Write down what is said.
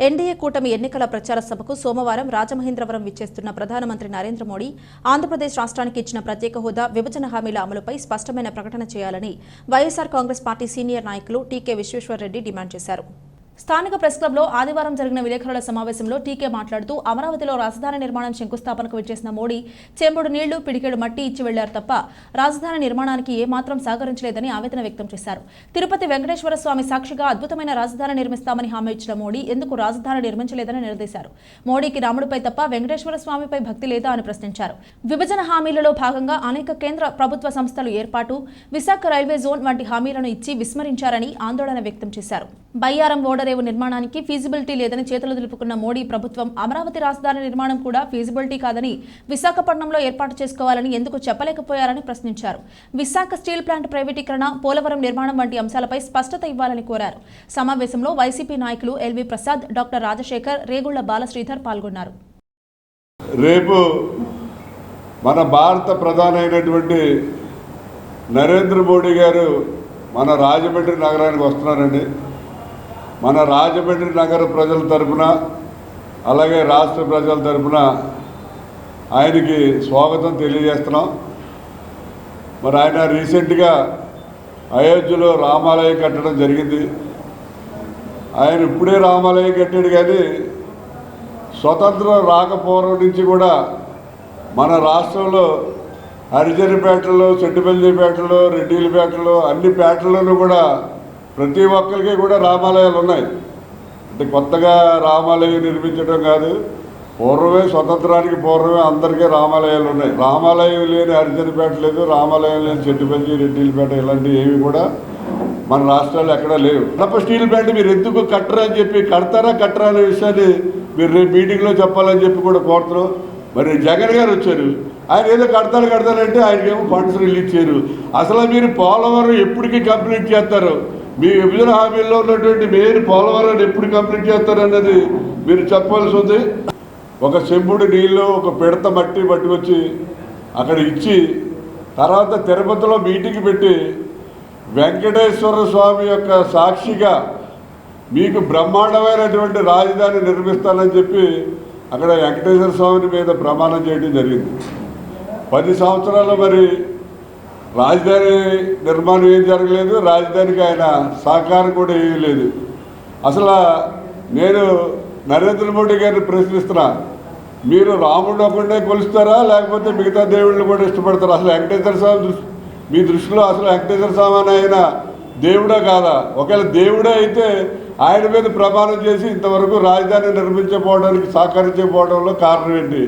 NDA కూటమి ఎన్నికల ప్రచార సభకు సోమవారం రాజమహేంద్రవరం విచ్చేస్తున్న ప్రధానమంత్రి నరేంద్ర మోడీ ఆంధ్రప్రదేశ్ రాష్ట్రానికి ఇచ్చిన ప్రత్యేక హోదా విభజన హామీల అమలుపై స్పష్టమైన ప్రకటన చేయాలని వైఎస్ఆర్ కాంగ్రెస్ పార్టీ సీనియర్ నాయకులు టీకే విశ్వేశ్వర్రెడ్డి డిమాండ్ చేశారు. స్థానిక ప్రెస్ క్లబ్లో ఆదివారం జరిగిన విలేకరుల సమావేశంలో టీకే మాట్లాడుతూ అమరావతిలో రాజధాని నిర్మాణం శంకుస్థాపనకు విచ్చేసిన మోడీ చెంబుడు నీళ్లు పిడికెడు మట్టి ఇచ్చి వెళ్లారు తప్ప రాజధాని నిర్మాణానికి ఏమాత్రం సహకరించలేదని ఆవేదన వ్యక్తం చేశారు. తిరుపతి వెంకటేశ్వర స్వామి సాక్షిగా అద్భుతమైన రాజధాని నిర్మిస్తామని హామీ ఇచ్చిన మోడీ ఎందుకు రాజధాని నిర్మించలేదని నిలదీశారు. మోడీకి రాముడిపై తప్ప వెంకటేశ్వర స్వామిపై భక్తి లేదా అని ప్రశ్నించారు. విభజన హామీలలో భాగంగా అనేక కేంద్ర ప్రభుత్వ సంస్థలు ఏర్పాటు, విశాఖ రైల్వే జోన్ వంటి హామీలను ఇచ్చి విస్మరించారని ఆందోళన వ్యక్తం చేశారు. బయ్యారం ఓడరేవు నిర్మాణానికి ఫీజిబిలిటీ లేదని చేతులు దులుపుకున్న మోడీ ప్రభుత్వం అమరావతి రాజధాని నిర్మాణం కూడా ఫీజిబిలిటీ కాదని విశాఖపట్నంలో ఏర్పాటు చేసుకోవాలని ఎందుకు చెప్పలేకపోయారని ప్రశ్నించారు. విశాఖ స్టీల్ ప్లాంట్ ప్రైవేటీకరణ, పోలవరం నిర్మాణం వంటి అంశాలపై స్పష్టత ఇవ్వాలని కోరారు. సమావేశంలో వైసీపీ నాయకులు ఎల్వి ప్రసాద్, డాక్టర్ రాజశేఖర్, రేగుళ్ల బాలశ్రీధర్ పాల్గొన్నారు. రేపు మన భారత ప్రధానమైనటువంటి నరేంద్ర మోడీ గారు మన రాజమండ్రి నగరానికి వస్తున్నారండి. మన రాజమండ్రి నగర ప్రజల తరఫున అలాగే రాష్ట్ర ప్రజల తరఫున ఆయనకి స్వాగతం తెలియజేస్తున్నాం. మరి ఆయన రీసెంట్గా అయోధ్యలో రామాలయం కట్టడం జరిగింది. ఆయన ఇప్పుడే రామాలయం కట్టాడు, కానీ స్వతంత్రం రాకపోవడం నుంచి కూడా మన రాష్ట్రంలో హరిజనపేటలో, చెట్టుపల్లిపేటలో, రెడ్డిలపేటలో అన్ని పేటల్లోనూ కూడా ప్రతి ఒక్కరికి కూడా రామాలయాలు ఉన్నాయి. అంటే కొత్తగా రామాలయం నిర్మించడం కాదు, పూర్వమే స్వతంత్రానికి పూర్వమే అందరికీ రామాలయాలు ఉన్నాయి. రామాలయం లేని హరిజనపేట లేదు, రామాలయం లేని చెట్టుపల్లి, రెడ్డిలపేట ఇలాంటివి ఏవి కూడా మన రాష్ట్రాల్లో ఎక్కడా లేవు. కడప స్టీల్ ప్లాంట్ మీరు ఎందుకు కట్టరా అని చెప్పి, కడతారా కట్టరా అనే విషయాన్ని మీరు రేపు మీటింగ్లో చెప్పాలని చెప్పి కూడా కోరుతున్నాం. మరి జగన్ గారు వచ్చారు, ఆయన ఏదో కడతారంటే ఆయనకేమో ఫండ్స్ రిలీజ్ చేయరు. అసలు మీరు పోలవరం ఎప్పటికీ కంప్లీట్ చేస్తారు, మీ విభజన హామీల్లో ఉన్నటువంటి మెయిన్ పోలవరాన్ని ఎప్పుడు కంప్లీట్ చేస్తారన్నది మీరు చెప్పాల్సి ఉంది. ఒక చెంబుడు నీళ్ళు, ఒక పిడత మట్టి పట్టుకొచ్చి అక్కడ ఇచ్చి తర్వాత తిరుపతిలో మీటింగ్ పెట్టి వెంకటేశ్వర స్వామి యొక్క సాక్షిగా మీకు బ్రహ్మాండమైనటువంటి రాజధాని నిర్మిస్తానని చెప్పి అక్కడ వెంకటేశ్వర స్వామి మీద ప్రమాణం చేయడం జరిగింది. 10 సంవత్సరాలు మరి రాజధాని నిర్మాణం ఏం జరగలేదు, రాజధానికి ఆయన సహకారం కూడా ఏమీ లేదు. అసలు నేను నరేంద్ర మోడీ గారిని ప్రశ్నిస్తున్నా, మీరు రాముడు ఒకటే కొలుస్తారా లేకపోతే మిగతా దేవుళ్ళని కూడా ఇష్టపడతారా? అసలు వెంకటేశ్వర స్వామి మీ దృష్టిలో అసలు వెంకటేశ్వర స్వామి ఆయన దేవుడా కాదా? ఒకవేళ దేవుడే అయితే ఆయన మీద ప్రమాణం చేసి ఇంతవరకు రాజధాని నిర్మించకపోవడానికి సహకరించకపోవడంలో కారణం ఏంటి?